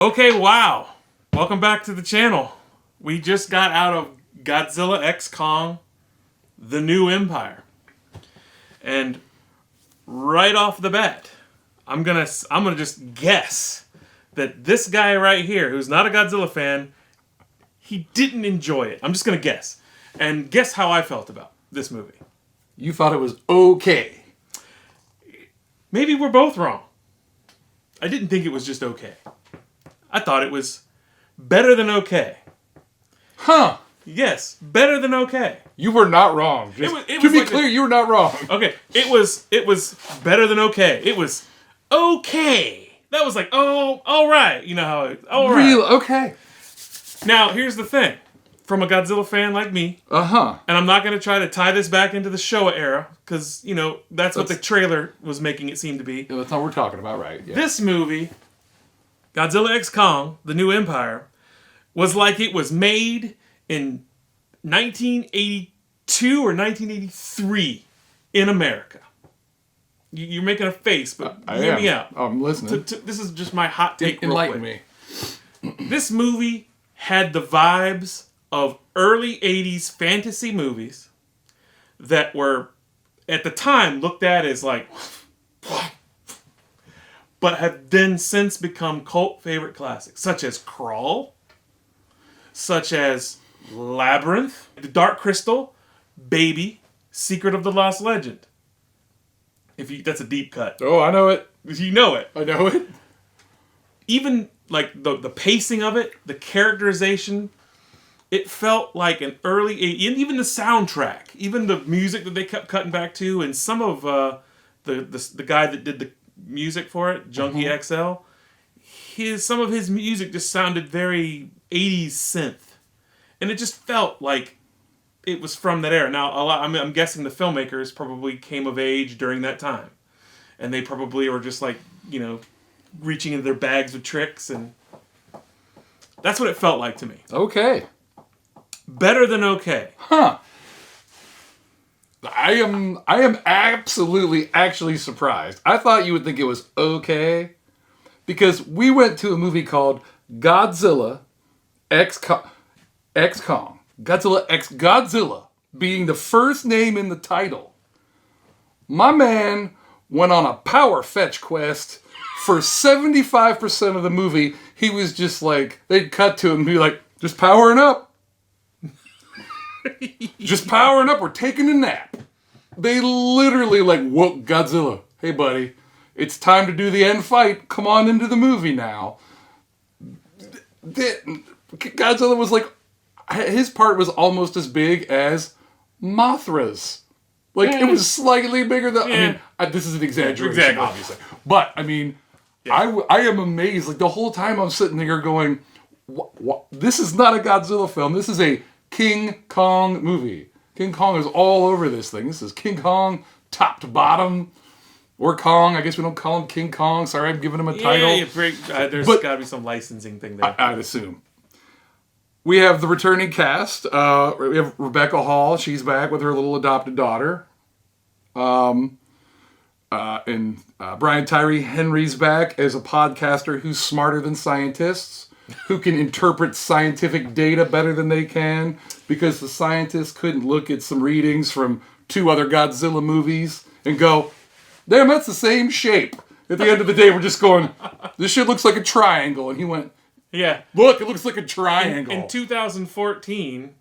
Okay, wow. Welcome back to the channel. We just got out of Godzilla x Kong, The New Empire. And right off the bat, I'm gonna just guess that this guy right here, who's not a Godzilla fan, he didn't enjoy it. I'm just gonna guess. And guess how I felt about this movie. You thought it was okay. Maybe we're both wrong. I didn't think it was just okay. I thought it was better than okay. Huh. Yes, better than okay. You were not wrong. To be clear, you were not wrong. Okay, it was better than okay. It was okay. That was like, oh, all right. You know how it, all right. Real okay. Now, here's the thing. From a Godzilla fan like me, and I'm not going to try to tie this back into the Showa era, because, you know, that's what the trailer was making it seem to be. Yeah, that's not what we're talking about, right? Yeah. This movie, Godzilla x Kong, The New Empire, was like it was made in 1982 or 1983 in America. You're making a face, but hear me out. I'm listening. This is just my hot take. Enlighten me. This movie had the vibes of early 80s fantasy movies that were, at the time, looked at as like, but have then since become cult favorite classics, such as Crawl, such as Labyrinth, The Dark Crystal, Baby, Secret of the Lost Legend. That's a deep cut. Oh, I know it. You know it. I know it. Even like the pacing of it, the characterization, it felt like an early 80s, even the soundtrack, even the music that they kept cutting back to, and some of the guy that did the music for it, Junkie XL, some of his music just sounded very 80s synth, and it just felt like it was from that era. Now, I'm guessing the filmmakers probably came of age during that time, and they probably were just like, you know, reaching into their bags with tricks, and that's what it felt like to me. Okay. Better than okay. Huh. I am absolutely actually surprised. I thought you would think it was okay, because we went to a movie called Godzilla X Kong. Godzilla X Godzilla being the first name in the title. My man went on a power fetch quest for 75% of the movie. He was just like, they'd cut to him and be like, just powering up. Just powering up. We're taking a nap. They literally like woke Godzilla. Hey, buddy, it's time to do the end fight. Come on into the movie now. Godzilla was like, his part was almost as big as Mothra's. Like, it was slightly bigger than... Yeah. I mean, this is an exaggeration, Exactly. obviously. But, I mean, I am amazed. Like, the whole time I'm sitting there going, this is not a Godzilla film. This is a King Kong movie. King Kong is all over this thing. This is King Kong, top to bottom. Or Kong. I guess we don't call him King Kong. Sorry, I'm giving him a title. Yeah, there's got to be some licensing thing there. I'd assume. We have the returning cast. We have Rebecca Hall. She's back with her little adopted daughter. And Brian Tyree Henry's back as a podcaster who's smarter than scientists, who can interpret scientific data better than they can, because the scientists couldn't look at some readings from 2 other Godzilla movies and go, damn, that's the same shape. At the end of the day, we're just going, this shit looks like a triangle. And he went, yeah. Look, it looks like a triangle. In 2014,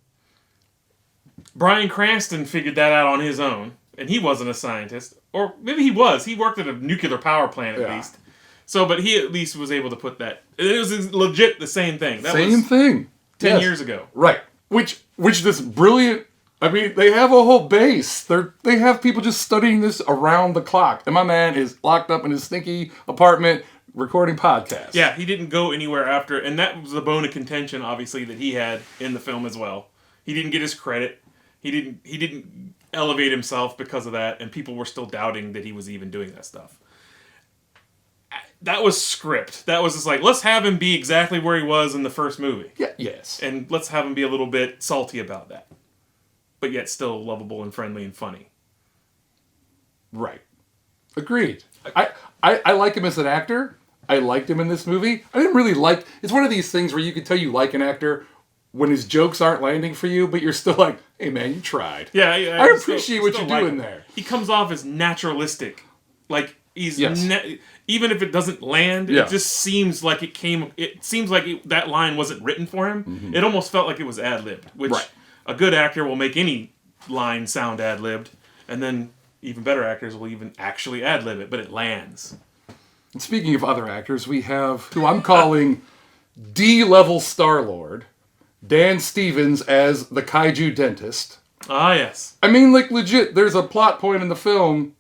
Bryan Cranston figured that out on his own, and he wasn't a scientist. Or maybe he was. He worked at a nuclear power plant at least. So, but he at least was able to put that. It was legit the same thing. That same thing. 10 years ago. Right. Which this brilliant... I mean, they have a whole base. They have people just studying this around the clock. And my man is locked up in his stinky apartment recording podcasts. Yeah, he didn't go anywhere after, and that was the bone of contention, obviously, that he had in the film as well. He didn't get his credit. He didn't elevate himself because of that, and people were still doubting that he was even doing that stuff. That was script. That was just like, let's have him be exactly where he was in the first movie. Yeah. Yes. And let's have him be a little bit salty about that. But yet still lovable and friendly and funny. Right. Agreed. I like him as an actor. I liked him in this movie. I didn't really like... It's one of these things where you can tell you like an actor when his jokes aren't landing for you, but you're still like, hey man, you tried. Yeah, I appreciate what you're doing there. He comes off as naturalistic. Like, he's... Yes. Even if it doesn't land, it just seems like it came... It seems like that line wasn't written for him. Mm-hmm. It almost felt like it was ad-libbed, which a good actor will make any line sound ad-libbed, and then even better actors will even actually ad-lib it, but it lands. And speaking of other actors, we have who I'm calling D-level Star-Lord, Dan Stevens as the Kaiju Dentist. Ah, yes. I mean, like, legit, there's a plot point in the film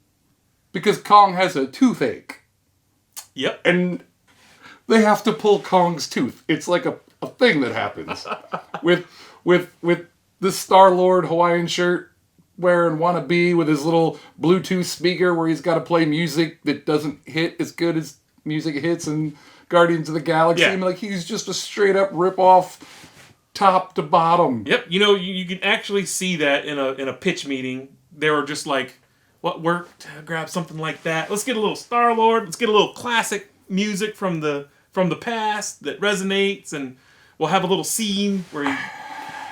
because Kong has a toothache. Yep. And they have to pull Kong's tooth. It's like a thing that happens. with this Star-Lord Hawaiian shirt wearing wannabe with his little Bluetooth speaker where he's got to play music that doesn't hit as good as music hits in Guardians of the Galaxy. Yeah. I mean, like, he's just a straight-up rip-off top to bottom. Yep. You know, you can actually see that in a pitch meeting. They were just like, what worked? Grab something like that. Let's get a little Star-Lord. Let's get a little classic music from the past that resonates, and we'll have a little scene where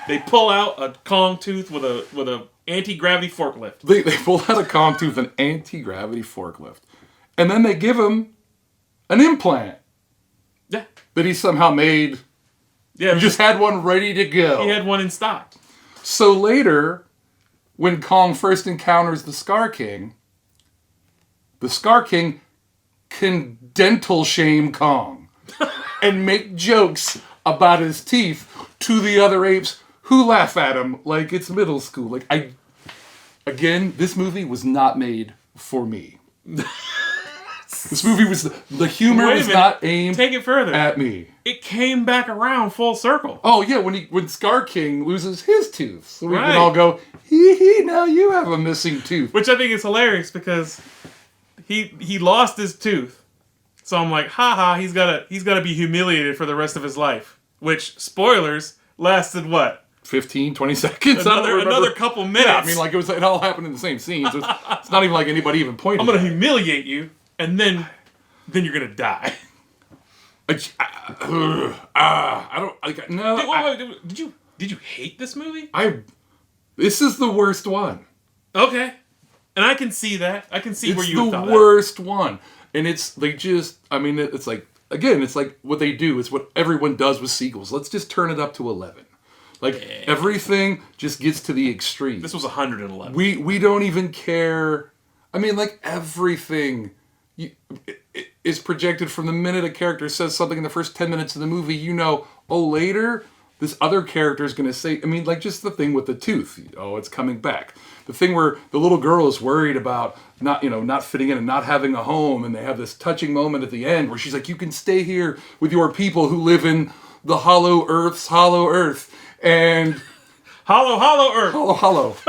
they pull out a Kong tooth with a anti-gravity forklift. They pull out a Kong tooth with an anti-gravity forklift. And then they give him an implant. Yeah. That he somehow made. Yeah. He just had one ready to go. He had one in stock. So later, when Kong first encounters the Scar King can dental shame Kong and make jokes about his teeth to the other apes who laugh at him like it's middle school. Like, again, this movie was not made for me. This movie was... The humor was not aimed Take it further. at me. It came back around full circle. Oh, yeah, when Scar King loses his tooth. So we Right. can all go, hee, now you have a missing tooth. Which I think is hilarious because he lost his tooth. So I'm like, haha, he's gotta be humiliated for the rest of his life. Which, spoilers, lasted what? 15, 20 seconds? Another couple minutes. Yeah, I mean, like, it all happened in the same scene. So it's not even like anybody even pointed I'm gonna at it. humiliate you, and then you're gonna die. I don't... Like, no. Did you hate this movie? This is the worst one. Okay. And I can see that. I can see where you thought that. It's the worst one. And it's like, again, it's like what they do. It's what everyone does with sequels. Let's just turn it up to 11. Like, everything just gets to the extreme. This was 111. We don't even care. I mean, like, everything is projected from the minute a character says something in the first 10 minutes of the movie. You know, later, this other character is going to say... I mean, like, just the thing with the tooth. Oh, it's coming back. The thing where the little girl is worried about not fitting in and not having a home, and they have this touching moment at the end where she's like, you can stay here with your people who live in the hollow earth. And... Hollow Earth. Hollow Earth.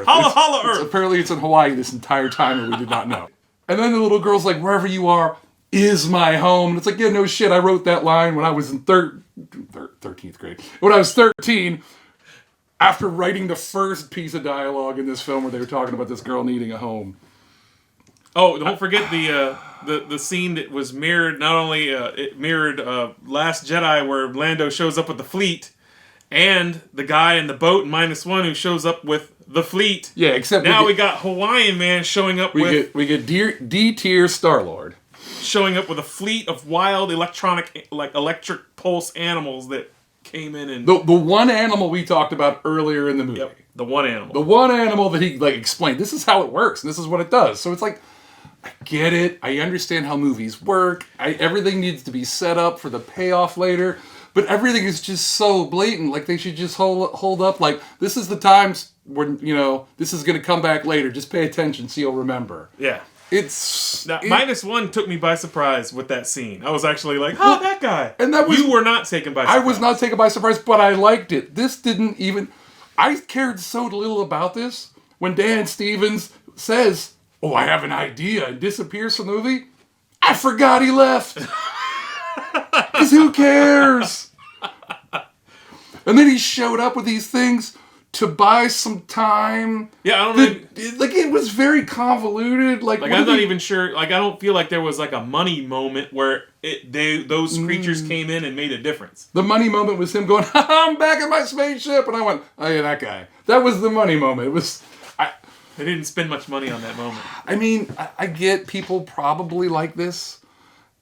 Hollow Earth. Apparently it's in Hawaii this entire time and we did not know. And then the little girl's like, wherever you are is my home. And it's like, yeah, no shit. I wrote that line when I was in 13th grade. When I was 13, after writing the first piece of dialogue in this film where they were talking about this girl needing a home. Oh, don't forget the scene that was mirrored. Not only it mirrored Last Jedi, where Lando shows up with the fleet, and the guy in the boat in -1 who shows up with the fleet. Yeah, except now we got Hawaiian Man showing up with... We get D-tier Star-Lord. Showing up with a fleet of wild electric pulse animals that came in and... The one animal we talked about earlier in the movie. Yep, the one animal. The one animal that he explained, this is how it works, and this is what it does. So it's like, I get it. I understand how movies work. Everything needs to be set up for the payoff later. But everything is just so blatant. Like, they should just hold up. Like, this is the times when, this is going to come back later. Just pay attention so you'll remember. Yeah. Now, -1 took me by surprise with that scene. I was actually like, that guy. And that was... You were not taken by surprise. I was not taken by surprise, but I liked it. This didn't even... I cared so little about this. When Dan Stevens says, oh, I have an idea, and disappears from the movie, I forgot he left. Because who cares? And then he showed up with these things to buy some time. Yeah, I don't know. Like, it was very convoluted. Like I'm not even sure. Like, I don't feel like there was like a money moment where those creatures came in and made a difference. The money moment was him going, I'm back in my spaceship. And I went, oh yeah, that guy. That was the money moment. It was... They didn't spend much money on that moment. I mean, I get people probably like this.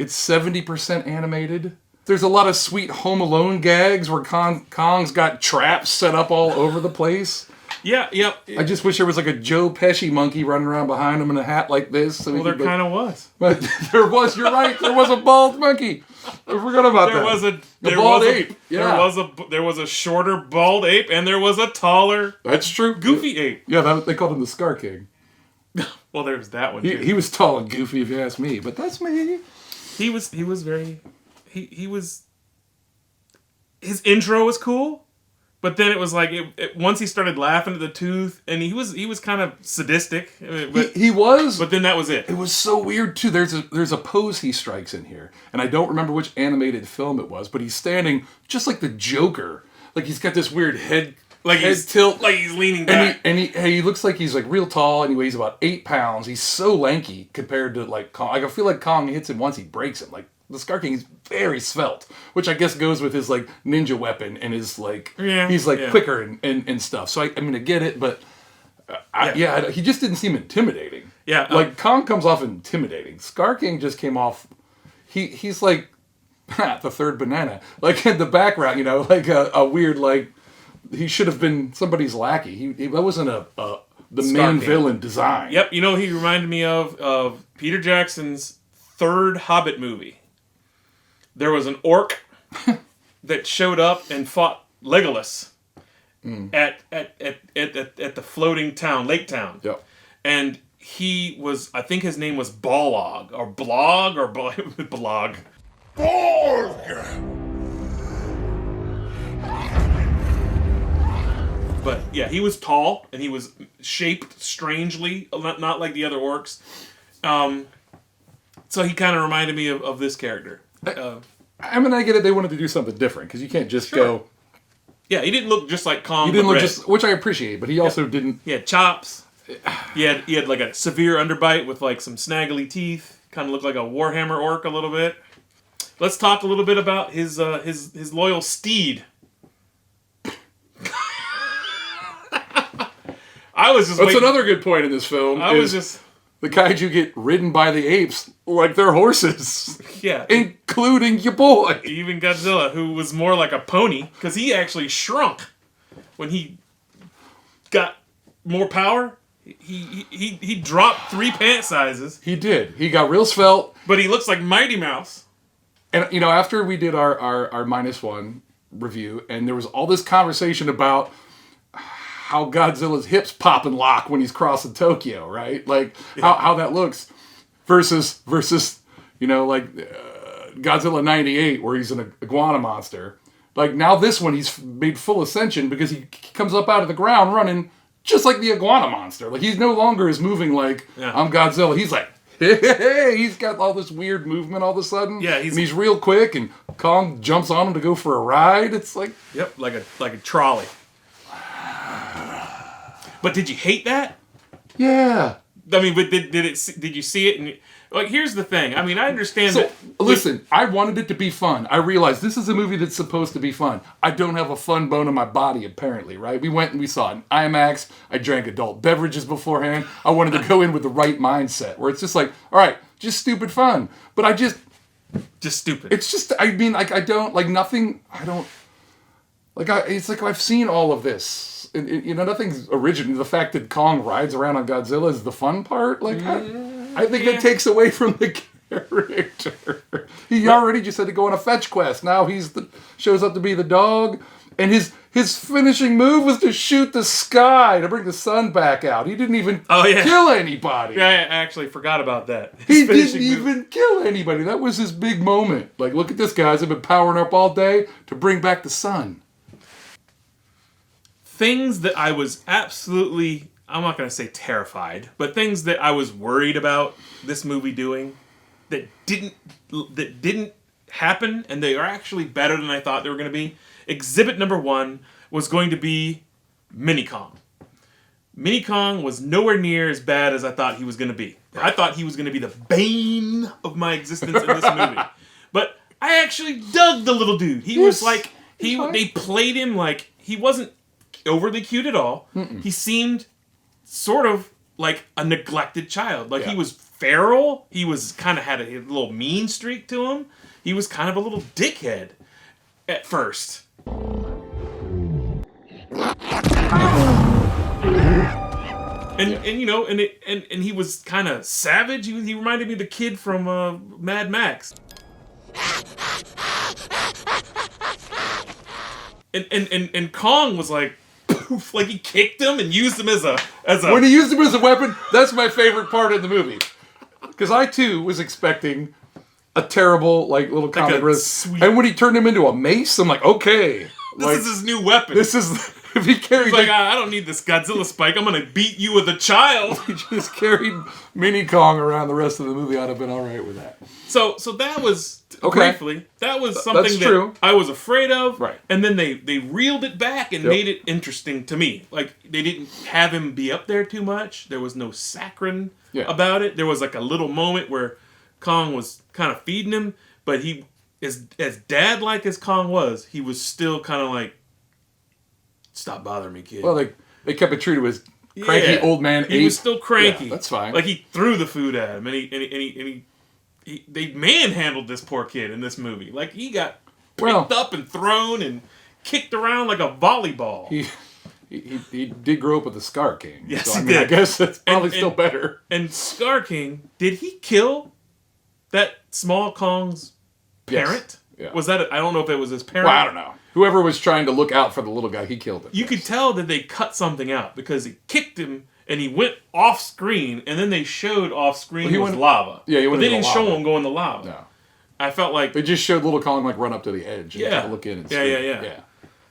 It's 70% animated. There's a lot of sweet Home Alone gags where Kong's got traps set up all over the place. Yeah, yep. I just wish there was like a Joe Pesci monkey running around behind him in a hat like this. So well, there kind of was. But there was, you're right, there was a bald monkey. I forgot about that. There was a ape. Yeah. There was a shorter bald ape, and there was a taller. That's true. Goofy ape. Yeah, they called him the Scar King. Well, there was that one too. He was tall and goofy, if you ask me. But that's me. He was very. He was. His intro was cool. But then it was like once he started laughing at the tooth, and he was kind of sadistic. He was. But then that was it. It was so weird too. There's a pose he strikes in here, and I don't remember which animated film it was, but he's standing just like the Joker. Like he's got this weird head tilt, like he's leaning back, and he looks like he's like real tall, and he weighs about 8 pounds. He's so lanky compared to like Kong. Like I feel like Kong hits him once, he breaks him. Like the Scar King is very svelte, which I guess goes with his like ninja weapon and his like he's like quicker and stuff. So I mean I get it, but he just didn't seem intimidating. Yeah, like Kong comes off intimidating. Scar King just came off. He's like the third banana, like in the background, you know, like a weird like he should have been somebody's lackey. That wasn't the main villain design. Yep, you know he reminded me of Peter Jackson's third Hobbit movie. There was an orc that showed up and fought Legolas at the floating town, lake town. Yep. And he was, I think his name was Balog, or Blog, or Blog. Bolg! But yeah, he was tall, and he was shaped strangely, not like the other orcs. So he kind of reminded me of this character. I mean, I get it. They wanted to do something different because you can't just go. Yeah, he didn't look just like Kong. He didn't look just, which I appreciate, but he also didn't. He had chops. He had like a severe underbite with like some snaggly teeth. Kind of looked like a Warhammer orc a little bit. Let's talk a little bit about his loyal steed. That's another good point in this film. The kaiju get ridden by the apes like they're horses. Yeah. Including your boy. Even Godzilla, who was more like a pony, because he actually shrunk when he got more power. He dropped 3 pant sizes. He did. He got real svelte. But he looks like Mighty Mouse. And, you know, after we did our -1 review, and there was all this conversation about how Godzilla's hips pop and lock when he's crossing Tokyo, right? Like, how that looks versus you know, like Godzilla 98, where he's an iguana monster. Like, now this one, he's made full ascension because he comes up out of the ground running just like the iguana monster. Like, he's no longer is moving like, I'm Godzilla. He's like, hey, he's got all this weird movement all of a sudden. Yeah, and he's real quick, and Kong jumps on him to go for a ride. It's like... Yep, like a trolley. But did you hate that? Yeah. I mean, but did you see it? And like, here's the thing. I mean, I understand that. Listen, I wanted it to be fun. I realized this is a movie that's supposed to be fun. I don't have a fun bone in my body, apparently, right? We went and we saw it in IMAX. I drank adult beverages beforehand. I wanted to go in with the right mindset, where it's just like, all right, just stupid fun. But I just stupid. It's just, I mean, like, I don't, like, nothing, I don't, like, it's like I've seen all of this. You know, nothing's original. The fact that Kong rides around on Godzilla is the fun part. Like, I think it takes away from the character. He already just had to go on a fetch quest. Now shows up to be the dog, and his finishing move was to shoot the sky to bring the sun back out. He didn't even kill anybody. Yeah, I actually forgot about that. He didn't even kill anybody. That was his big moment. Like, look at this, guys. I've been powering up all day to bring back the sun. Things that I was absolutely, I'm not going to say terrified, but things that I was worried about this movie doing that didn't happen, and they are actually better than I thought they were going to be. Exhibit number 1 was going to be Mini Kong. Mini Kong was nowhere near as bad as I thought he was going to be. I thought he was going to be the bane of my existence in this movie. But I actually dug the little dude. He was like, they played him like, he wasn't overly cute at all. He seemed sort of like a neglected child. Like he was feral. He was kind of had a little mean streak to him. He was kind of a little dickhead at first. And you know, and he was kind of savage. He reminded me of the kid from Mad Max. And Kong was like, poof, like he kicked him and used him as a. When he used him as a weapon, that's my favorite part of the movie. Because I too was expecting a terrible like little comic risk, and when he turned him into a mace, I'm like, okay, this is his new weapon. This is if he carried. He's like, I don't need this Godzilla spike. I'm gonna beat you with a child. He just carried Mini Kong around the rest of the movie. I'd have been all right with that. So that was briefly that was something that I was afraid of. Right. And then they reeled it back and made it interesting to me. Like they didn't have him be up there too much. There was no saccharine about it. There was like a little moment where Kong was kind of feeding him, but he, as dad-like as Kong was, he was still kind of like, stop bothering me, kid. Well, they kept it true to his cranky old man. He was still cranky. Yeah, that's fine. Like he threw the food at him, and they manhandled this poor kid in this movie. Like he got picked up and thrown and kicked around like a volleyball. He did grow up with the Scar King. Yes, so, he did. I guess that's probably still better. And Scar King, did he kill that small Kong's parent? Yes. Yeah. Was that? I don't know if it was his parent. Well, I don't know. Whoever was trying to look out for the little guy, he killed him. You could tell that they cut something out because he kicked him and he went off screen, and then they showed off screen was lava. Yeah, he went. But they didn't show him go in the lava. No. I felt like they just showed little Kong like run up to the edge and kind of look in and yeah.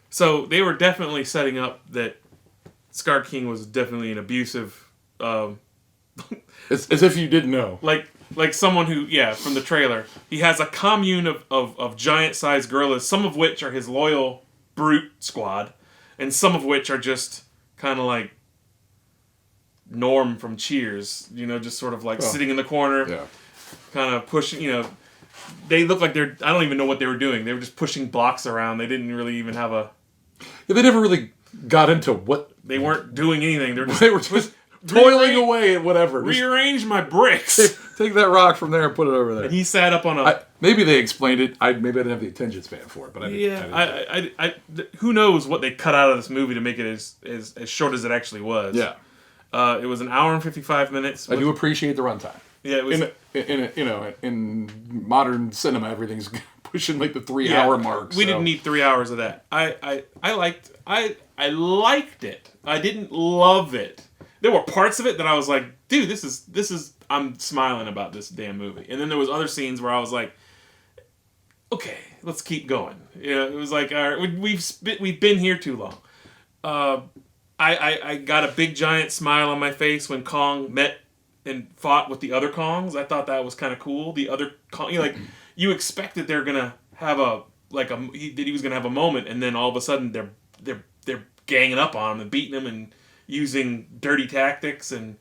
So they were definitely setting up that Scar King was definitely an abusive. As if you didn't know. Like someone who, from the trailer, he has a commune of giant-sized gorillas, some of which are his loyal brute squad, and some of which are just kind of like Norm from Cheers, just sort of like sitting in the corner, kind of pushing, they look like I don't even know what they were doing. They were just pushing blocks around. They didn't really even have a... Yeah, they never really got into what... They weren't doing anything. They were just toiling away at whatever. Rearrange my bricks. Take that rock from there and put it over there. And he sat up on a... maybe they explained it. Maybe I didn't have the attention span for it, but I didn't. Who knows what they cut out of this movie to make it as short as it actually was. Yeah. It was an hour and 55 minutes. I do appreciate the runtime. Yeah, it was... In modern cinema, everything's pushing like the 3-hour mark. We didn't need 3 hours of that. I liked it. I didn't love it. There were parts of it that I was like, dude, this is I'm smiling about this damn movie. And then there was other scenes where I was like, okay, let's keep going. It was like, all right, we've been here too long. I got a big giant smile on my face when Kong met and fought with the other Kongs. I thought that was kind of cool. The other Kong, you expect that they're gonna have he was gonna have a moment, and then all of a sudden they're ganging up on him and beating him and using dirty tactics. And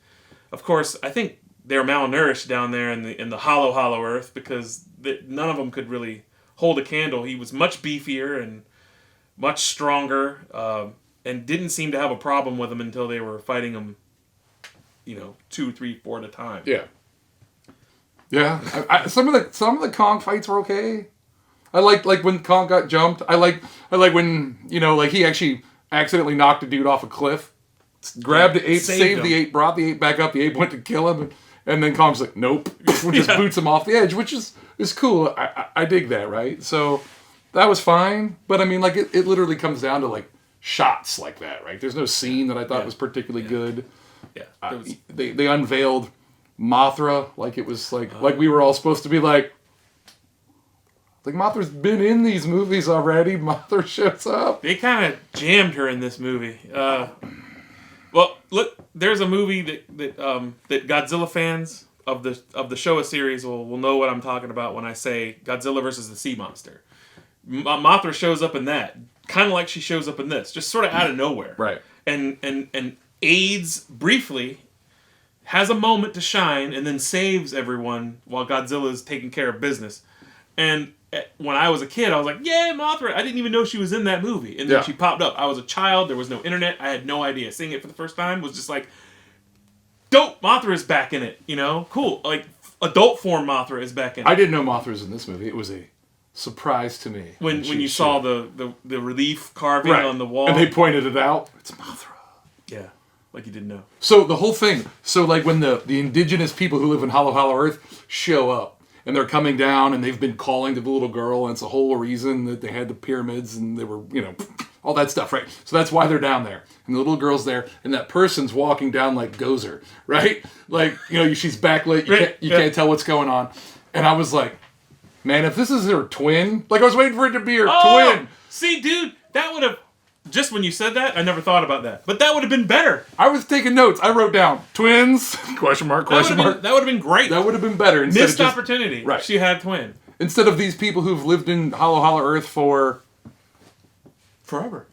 of course, I think they're malnourished down there in the hollow earth, because none of them could really hold a candle. He was much beefier and much stronger, and didn't seem to have a problem with him until they were fighting him, 2, 3, 4 at a time. Yeah. Yeah. Some of the Kong fights were okay. I like when Kong got jumped. I like when he actually accidentally knocked a dude off a cliff, grabbed the ape, saved the ape, brought the ape back up. The ape went to kill him, and then Kong's like, nope, just boots him off the edge, which is cool. I dig that, right? So that was fine, but I mean, like it literally comes down to like shots like that, right? There's no scene that I thought was particularly good. Yeah, they unveiled Mothra like it was like we were all supposed to be like Mothra's been in these movies already. Mothra shows up. They kind of jammed her in this movie. Well, look, there's a movie that Godzilla fans of the Showa series will know what I'm talking about when I say Godzilla versus the Sea Monster. Mothra shows up in that, kind of like she shows up in this, just sort of out of nowhere. Right. and aids briefly, has a moment to shine, and then saves everyone while Godzilla's taking care of business. And when I was a kid, I was like, yeah, Mothra. I didn't even know she was in that movie. And then she popped up. I was a child. There was no internet. I had no idea. Seeing it for the first time was just like, dope, Mothra is back in it. You know? Cool. Like, adult form Mothra is back in it. I didn't know Mothra was in this movie. It was a surprise to me. When you saw the relief carving on the wall. And they pointed it out. It's Mothra. Yeah. Like you didn't know. So the whole thing, like when the indigenous people who live in Hollow Earth show up, and they're coming down, and they've been calling to the little girl, and it's the whole reason that they had the pyramids, and they were, all that stuff, right? So that's why they're down there. And the little girl's there, and that person's walking down like Gozer, right? Like, she's backlit, you can't tell what's going on. And I was like, man, if this is her twin, like I was waiting for it to be her twin. See, dude, that would have... Just when you said that, I never thought about that. But that would have been better. I was taking notes. I wrote down, twins, question mark. That would have been great. That would have been better. Missed opportunity. Right. She had a twin. Instead of these people who've lived in Hollow Earth for... Forever.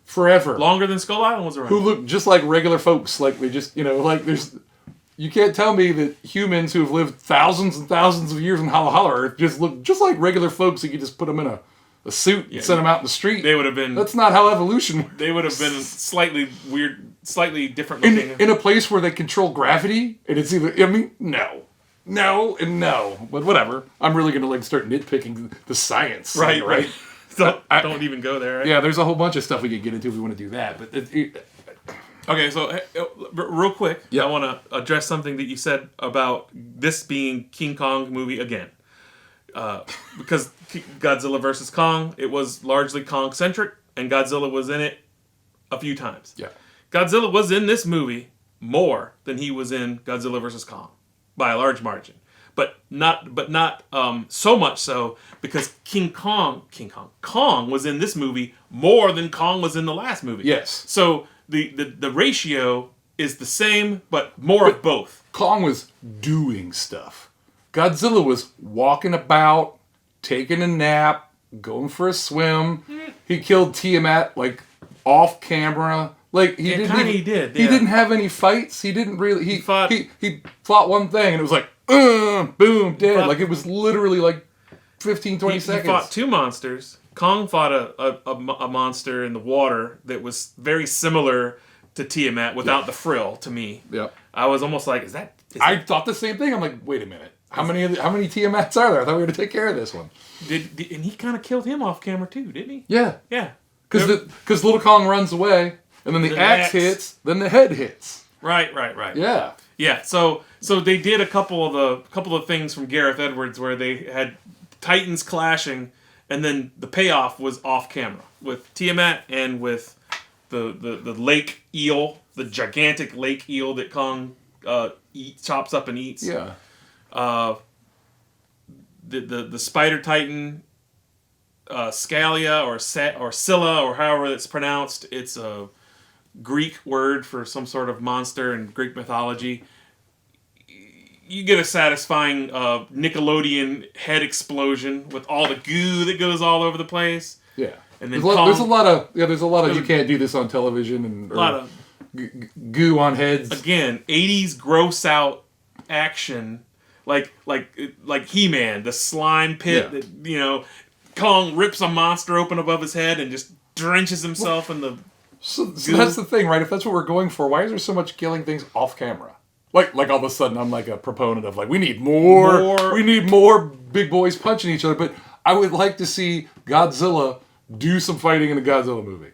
Longer than Skull Island was around. Who look just like regular folks. Like, they just, like there's... You can't tell me that humans who have lived thousands and thousands of years in Hollow Earth just look just like regular folks. You could just put them in a suit and send them out in the street. They would have been... That's not how evolution works. They would have been slightly weird, slightly different looking. In a place where they control gravity, and it's either... no. No, and no. But whatever. I'm really going to start nitpicking the science. Right. Don't even go there. Right? Yeah, there's a whole bunch of stuff we could get into if we want to do that. But okay, so real quick, I want to address something that you said about this being King Kong movie again. Because Godzilla vs. Kong, it was largely Kong-centric, and Godzilla was in it a few times. Yeah. Godzilla was in this movie more than he was in Godzilla vs. Kong, by a large margin. But not so much so because Kong was in this movie more than Kong was in the last movie. Yes. So the ratio is the same, but more of both. Kong was doing stuff. Godzilla was walking about, taking a nap, going for a swim. He killed Tiamut off camera. He didn't have any fights. He didn't really. He fought one thing, and it was like, boom, dead. It was literally 15, 20 seconds. He fought two monsters. Kong fought a monster in the water that was very similar to Tiamut without the frill. To me, I was almost like, is that? I thought the same thing. I'm like, wait a minute. How many Tiamuts are there? I thought we were going to take care of this one. And he kind of killed him off camera too, didn't he? Yeah. Yeah. Because Little Kong runs away, and then the axe hits, then the head hits. Right. Yeah. Yeah. So they did a couple of things from Gareth Edwards where they had titans clashing, and then the payoff was off camera with Tiamut and with the lake eel, the gigantic lake eel that Kong chops up and eats. Yeah. The spider titan, Scalia or Scylla or however it's pronounced. It's a Greek word for some sort of monster in Greek mythology. You get a satisfying Nickleodeon head explosion with all the goo that goes all over the place. Yeah. And then there's a lot of you can't do this on television and a lot of goo on heads. Again, 80s gross out action. Like He-Man, the slime pit that, Kong rips a monster open above his head and just drenches himself in the So that's the thing, right? If that's what we're going for, why is there so much killing things off camera? Like all of a sudden I'm a proponent of we need more big boys punching each other, but I would like to see Godzilla do some fighting in a Godzilla movie.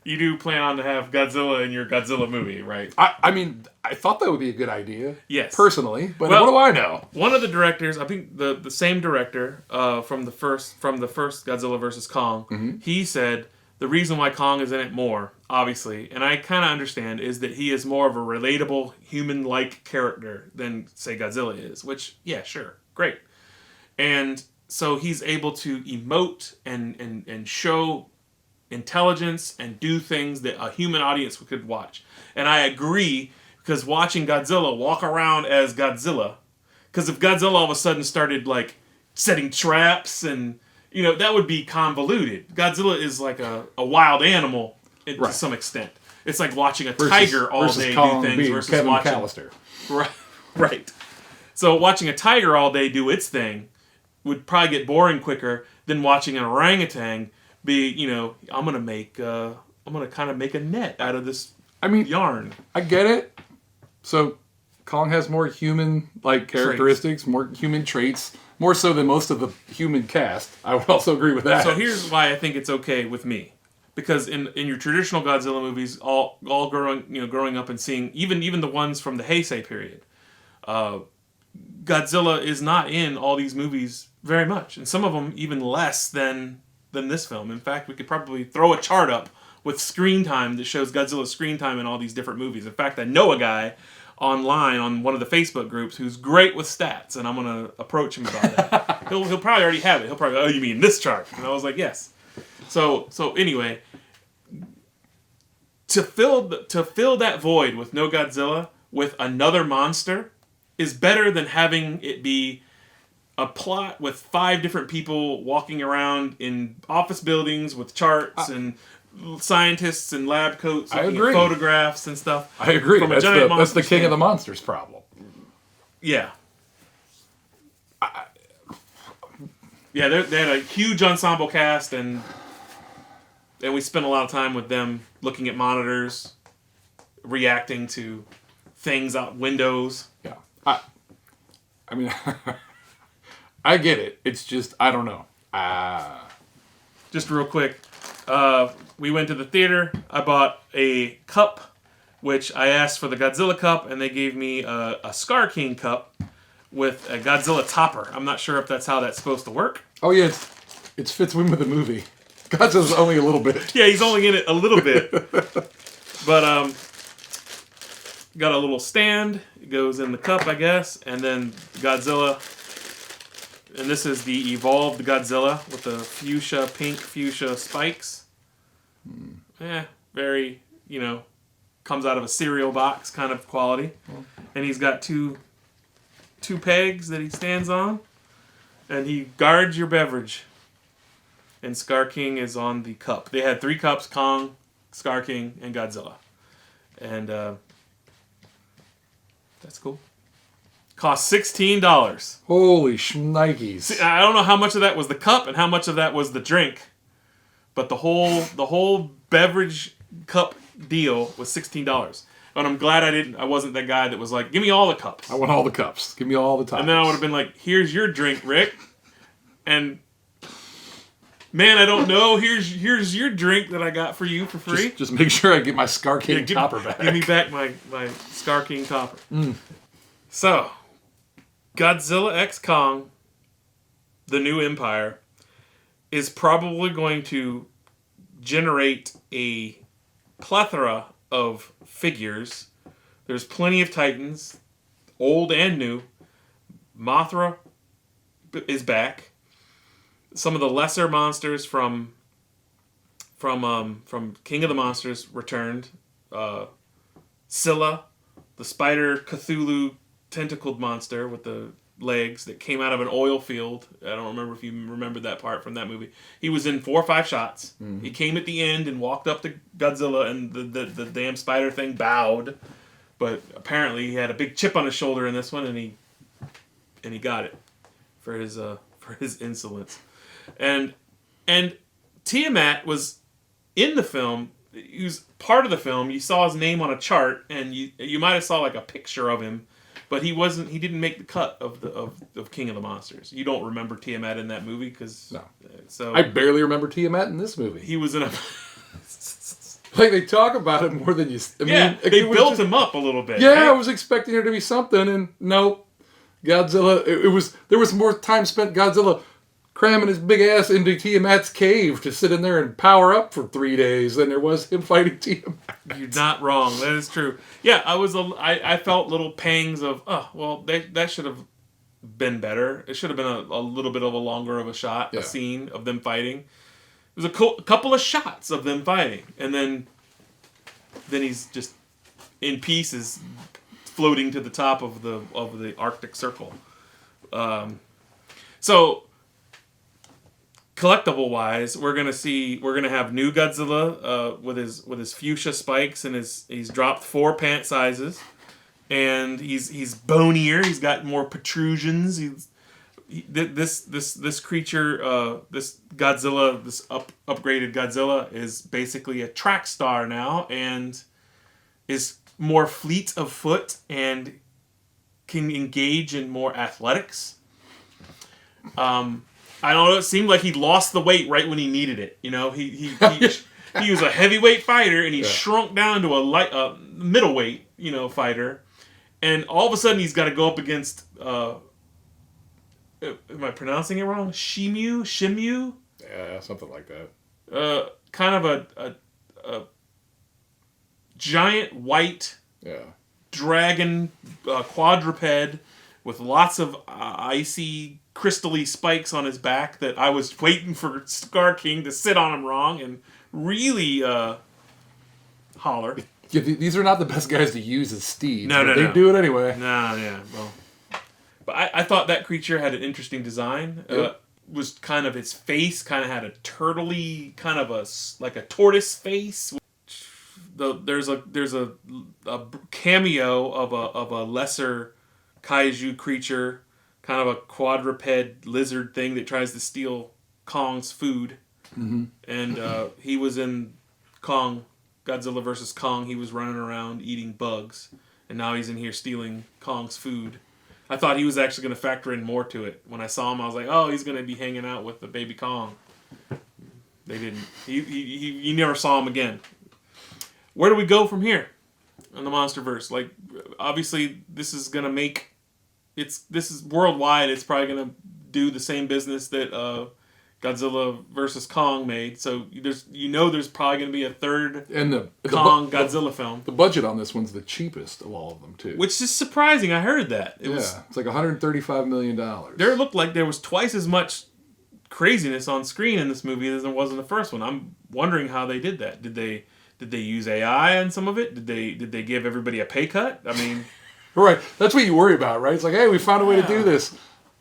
You do plan on to have Godzilla in your Godzilla movie, right? I thought that would be a good idea. Yes. Personally, but what do I know? One of the directors, I think the same director from the first Godzilla vs. Kong, he said the reason why Kong is in it more, obviously, and I kind of understand, is that he is more of a relatable, human-like character than, say, Godzilla is, which, yeah, sure, great. And so he's able to emote and show intelligence and do things that a human audience could watch. And I agree, because watching Godzilla walk around as Godzilla, because if Godzilla all of a sudden started setting traps and that would be convoluted. Godzilla is like a wild animal to some extent. It's like watching a tiger all day Kong do things versus Kevin watching Macalister. Right. So watching a tiger all day do its thing would probably get boring quicker than watching an orangutan be, I'm gonna kind of make a net out of this yarn. I get it. So Kong has more human characteristics, more human traits, more so than most of the human cast. I would also agree with that. So here's why I think it's okay with me. Because in your traditional Godzilla movies, all growing up and seeing even the ones from the Heisei period, Godzilla is not in all these movies very much, and some of them even less than this film. In fact, we could probably throw a chart up with screen time that shows Godzilla's screen time in all these different movies. In fact, I know a guy online on one of the Facebook groups who's great with stats, and I'm gonna approach him about that. he'll probably already have it. He'll probably, oh, you mean this chart? And I was like, yes. So anyway, to fill that void with no Godzilla with another monster is better than having it be a plot with 5 different people walking around in office buildings with charts and scientists in lab coats looking at photographs and stuff. I agree. That's the King of the Monsters problem. Yeah. Yeah, they had a huge ensemble cast, and we spent a lot of time with them looking at monitors, reacting to things out windows. Yeah. I mean, I get it. It's just, I don't know. Just real quick, we went to the theater. I bought a cup, which I asked for the Godzilla cup, and they gave me a Scar King cup with a Godzilla topper. I'm not sure if that's how that's supposed to work. Oh, yeah, it fits in with the movie. Godzilla's only a little bit. Yeah, he's only in it a little bit. But, got a little stand. It goes in the cup, I guess. And then Godzilla. And this is the Evolved Godzilla with the pink fuchsia spikes. Very, comes out of a cereal box kind of quality. And he's got two pegs that he stands on. And he guards your beverage. And Scar King is on the cup. They had 3 cups: Kong, Scar King, and Godzilla. And that's cool. Cost $16. Holy shnikes. See, I don't know how much of that was the cup and how much of that was the drink. But the whole beverage cup deal was $16. And I'm glad I wasn't that guy that was like, give me all the cups. I want all the cups. Give me all the toppers. And then I would have been like, here's your drink, Rick. And man, I don't know. Here's your drink that I got for you for free. Just make sure I get my Scar King topper back. Give me back my Scar King topper. So, Godzilla x Kong, the new empire, is probably going to generate a plethora of figures. There's plenty of Titans, old and new. Mothra is back. Some of the lesser monsters from King of the Monsters returned. Scylla, the spider Cthulhu tentacled monster with the legs that came out of an oil field. I don't remember if you remember that part from that movie. He was in 4 or 5 shots. Mm-hmm. He came at the end and walked up to Godzilla, and the damn spider thing bowed. But apparently he had a big chip on his shoulder in this one, and he got it for his insolence. And Tiamut was in the film. He was part of the film. You saw his name on a chart, and you might have saw like a picture of him, but he wasn't. He didn't make the cut of King of the Monsters. You don't remember Tiamut in that movie because no. So I barely remember Tiamut in this movie. He was in a like they talk about it more than you. They built him up a little bit. Yeah, right? I was expecting there to be something, and nope. Godzilla. There was more time spent Godzilla cramming his big ass into Tiamut's cave to sit in there and power up for 3 days than there was him fighting Tiamut. You're not wrong. That is true. Yeah, I felt little pangs of, that should have been better. It should have been a little bit of a longer of a shot, a scene of them fighting. It was a couple of shots of them fighting, and then he's just in pieces floating to the top of the Arctic Circle. So collectible wise, we're gonna have new Godzilla with his fuchsia spikes, and he's dropped 4 pant sizes, and he's bonier. He's got more protrusions. This creature, this Godzilla, this upgraded Godzilla is basically a track star now, and is more fleet of foot and can engage in more athletics. I don't know. It seemed like he lost the weight right when he needed it. You know, he was a heavyweight fighter, and he shrunk down to a middleweight, fighter, and all of a sudden he's got to go up against. Am I pronouncing it wrong? Shimo? Yeah, something like that. Kind of a giant white dragon quadruped with lots of icy, crystally spikes on his back that I was waiting for Scar King to sit on him wrong and really holler. Yeah, these are not the best guys to use as steeds. No. They do it anyway. No, yeah. Well, but I thought that creature had an interesting design. Was kind of his face kind of had a turtley, kind of like a tortoise face. There's a cameo of a lesser kaiju creature, kind of a quadruped lizard thing that tries to steal Kong's food. Mm-hmm. And he was in Godzilla vs. Kong. He was running around eating bugs, and now he's in here stealing Kong's food. I thought he was actually going to factor in more to it. When I saw him, I was like, oh, he's going to be hanging out with the baby Kong. They didn't. You never saw him again. Where do we go from here in the Monsterverse? Like, obviously, this is going to make... This is worldwide. It's probably going to do the same business that Godzilla vs. Kong made. So there's probably going to be a third Godzilla film. The budget on this one's the cheapest of all of them, too. Which is surprising. I heard that. It's like $135 million. There looked like there was twice as much craziness on screen in this movie as there was in the first one. I'm wondering how they did that. Did they use AI on some of it? Did they give everybody a pay cut? I mean... Right. That's what you worry about, right? It's like, hey, we found a way to do this.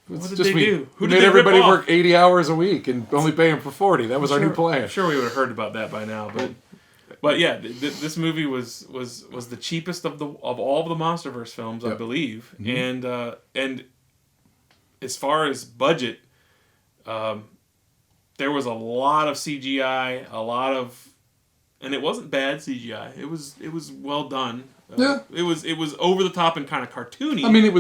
What did they do? Who made everybody work 80 hours a week and only pay them for 40. That was our new plan. I'm sure we would have heard about that by now, but yeah, this movie was the cheapest of all of the Monsterverse films, I believe. Mm-hmm. And as far as budget, there was a lot of CGI, and it wasn't bad CGI. It was well done. It was over the top and kind of cartoony. I mean,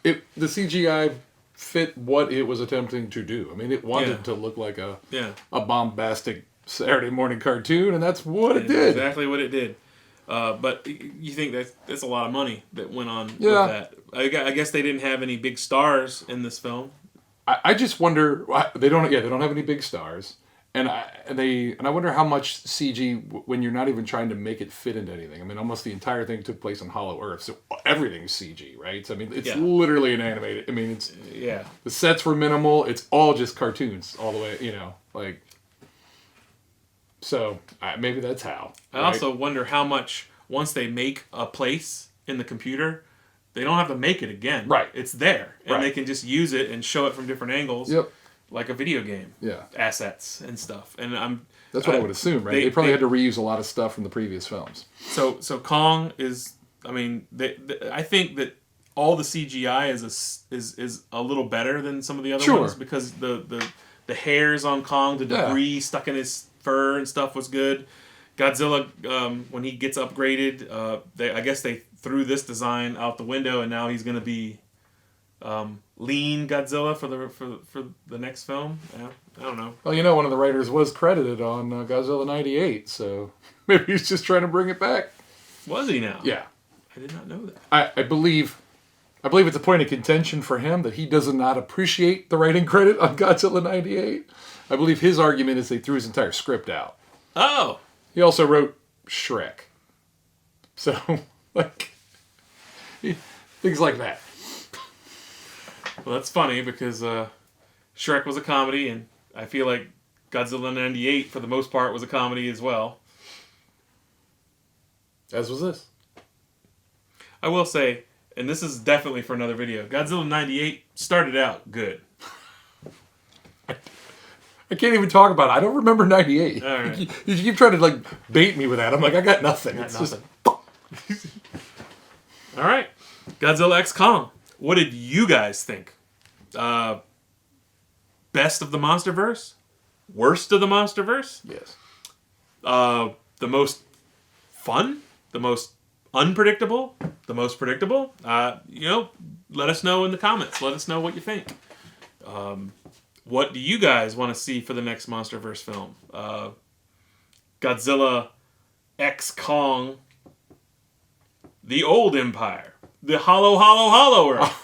the CGI fit what it was attempting to do. I mean, it wanted to look like a bombastic Saturday morning cartoon, and that's what it did. Exactly what it did. But you think that's a lot of money that went on with that. I guess they didn't have any big stars in this film. I just wonder, they don't have any big stars. And I wonder how much CG when you're not even trying to make it fit into anything. I mean, almost the entire thing took place on Hollow Earth, so everything's CG, right? So, I mean, it's literally an animated. I mean, it's the sets were minimal. It's all just cartoons all the way, So maybe that's how. I also wonder how much once they make a place in the computer, they don't have to make it again. Right, it's there, and they can just use it and show it from different angles. Yep. Like a video game, assets and stuff, and that's what I would assume, right? They probably had to reuse a lot of stuff from the previous films. So Kong is, I mean, I think that all the CGI is a little better than some of the other ones because the hairs on Kong, the debris stuck in his fur and stuff was good. Godzilla, when he gets upgraded, I guess they threw this design out the window, and now he's going to be. Lean Godzilla for the next film. Yeah, I don't know. Well, one of the writers was credited on Godzilla 98, so maybe he's just trying to bring it back. Was he now? Yeah. I did not know that. I believe it's a point of contention for him that he does not appreciate the writing credit on Godzilla 98. I believe his argument is they threw his entire script out. Oh. He also wrote Shrek. So, things like that. Well, that's funny because Shrek was a comedy, and I feel like Godzilla 98, for the most part, was a comedy as well. As was this. I will say, and this is definitely for another video, Godzilla 98 started out good. I can't even talk about it. I don't remember 98. All right. You keep trying to like bait me with that. I'm like, I got nothing. Got It's nothing. just All right. Godzilla X Kong. What did you guys think? Best of the Monsterverse? Worst of the Monsterverse? yes. The most fun? The most unpredictable? The most predictable? Let us know in the comments. Let us know what you think. What do you guys want to see for the next Monsterverse film? Godzilla X Kong, the old empire, the hollow Earth.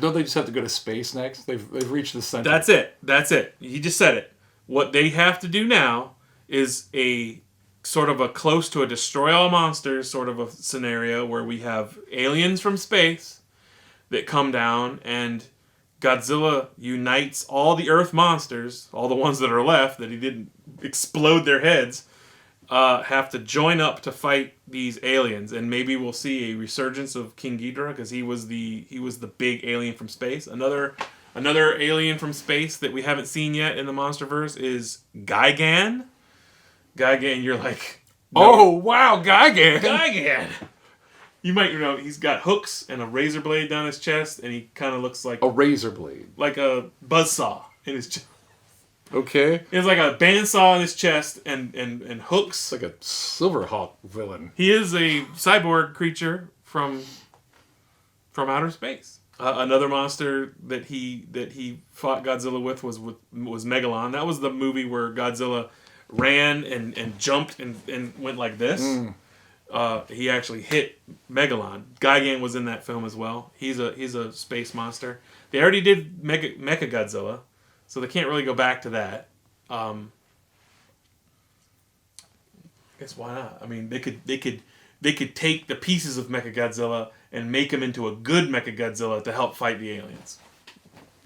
Don't they just have to go to space next? They've reached the center. That's it. He just said it. What they have to do now is a sort of a close to a destroy all monsters sort of a scenario where we have aliens from space that come down and Godzilla unites all the Earth monsters, all the ones that are left that he didn't explode their heads, have to join up to fight these aliens, and maybe we'll see a resurgence of King Ghidorah because he was the big alien from space. Another alien from space that we haven't seen yet in the Monsterverse is Gigan. Gigan, you're like, no. Oh wow, Gigan! Gigan. You might know he's got hooks and a razor blade down his chest, and he kind of looks like A razor blade. like a buzzsaw in his chest. Okay. It's like a bandsaw in his chest and hooks. It's like a Silverhawk villain. He is a cyborg creature from outer space. Another monster that he fought Godzilla with was Megalon. That was the movie where Godzilla ran and jumped and went like this. He actually hit Megalon. Gigan was in that film as well. He's a space monster. They already did Mecha-Godzilla, so they can't really go back to that. I guess why not? I mean, they could take the pieces of Mecha-Godzilla and make him into a good Mecha-Godzilla to help fight the aliens.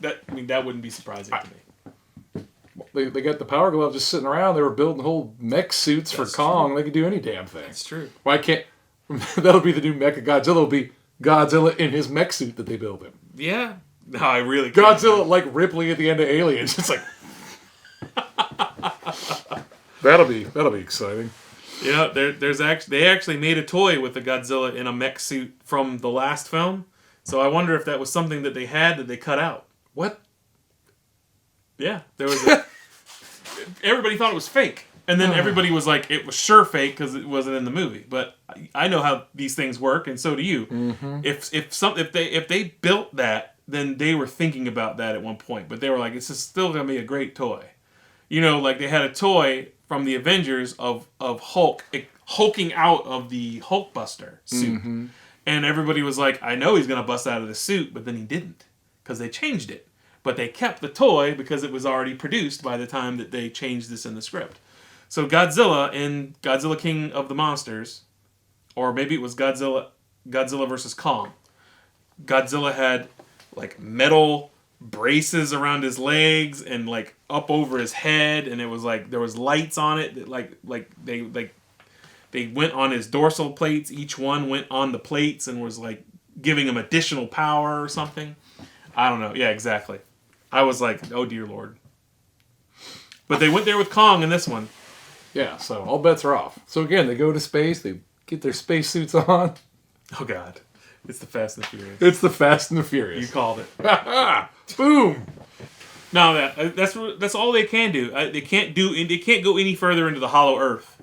That wouldn't be surprising to me. They got the Power Glove just sitting around. They were building whole mech suits for Kong. They could do any damn thing. That's true. Why can't... That'll be the new Mecha Godzilla. It'll be Godzilla in his mech suit that they build him. Yeah. No, I really can't. Godzilla like Ripley at the end of Aliens. It's like... That'll be exciting. Yeah, they actually made a toy with the Godzilla in a mech suit from the last film. So I wonder if that was something that they had that they cut out. What? Yeah, there was everybody thought it was fake. And then everybody was like, it was sure fake because it wasn't in the movie. But I know how these things work, and so do you. Mm-hmm. If they built that, then they were thinking about that at one point. But they were like, this is still going to be a great toy. You know, like they had a toy from the Avengers of Hulk hulking out of the Hulkbuster suit. Mm-hmm. And everybody was like, I know he's going to bust out of the suit, but then he didn't because they changed it. But they kept the toy because it was already produced by the time that they changed this in the script. So Godzilla in Godzilla King of the Monsters, or maybe it was Godzilla versus Kong. Godzilla had like metal braces around his legs and like up over his head, and it was like there was lights on it that like they went on his dorsal plates. Each one went on the plates and was like giving him additional power or something. I don't know. Yeah, exactly. I was like, oh dear Lord. But they went there with Kong in this one. Yeah, so all bets are off. So again, they go to space, they get their spacesuits on. Oh God. It's the Fast and the Furious. It's the Fast and the Furious. You called it. Boom! No, that's all they can do. They can't go any further into the Hollow Earth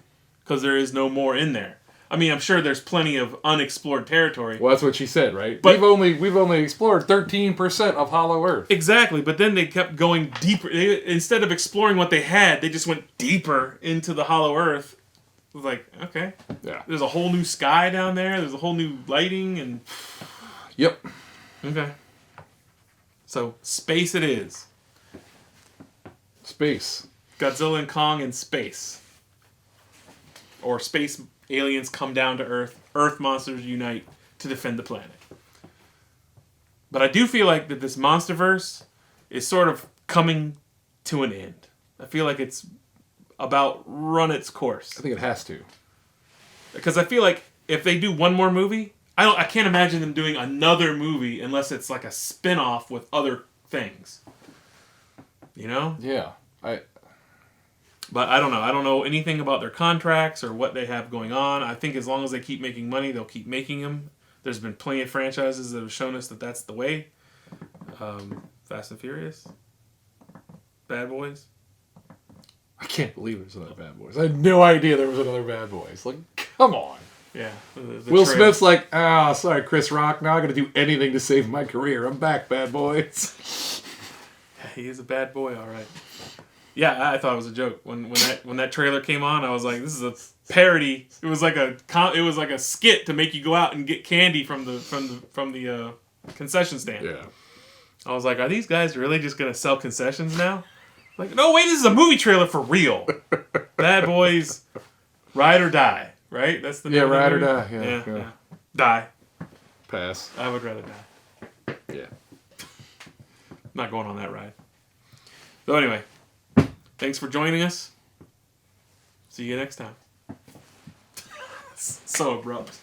because there is no more in there. I mean, I'm sure there's plenty of unexplored territory. Well, that's what she said, right? But we've only explored 13% of Hollow Earth. Exactly, but then they kept going deeper. Instead of exploring what they had, they just went deeper into the Hollow Earth. It was like, okay, yeah, there's a whole new sky down there. There's a whole new lighting and. Yep. Okay. So space it is. Space. Godzilla and Kong in space. Or space aliens come down to Earth. Earth monsters unite to defend the planet. But I do feel like that this Monsterverse is sort of coming to an end. I feel like it's about run its course. I think it has to. Because I feel like if they do one more movie, I can't imagine them doing another movie unless it's like a spin-off with other things. You know? Yeah. But I don't know. I don't know anything about their contracts or what they have going on. I think as long as they keep making money, they'll keep making them. There's been plenty of franchises that have shown us that that's the way. Fast and Furious. Bad Boys. I can't believe there's another Bad Boys. I had no idea there was another Bad Boys. Like, come on. Yeah. The Will trail. Smith's like, sorry, Chris Rock. Now I got to do anything to save my career. I'm back, Bad Boys. He is a bad boy, all right. Yeah, I thought it was a joke when that trailer came on. I was like, this is a parody. It was like a skit to make you go out and get candy from the concession stand. Yeah. I was like, are these guys really just gonna sell concessions now? Like, no way, this is a movie trailer for real. Bad Boys, Ride or Die, right? That's the name of the Ride or movie? Die. Yeah. Die. Pass. I would rather die. Yeah. Not going on that ride. So anyway, thanks for joining us. See you next time. So abrupt.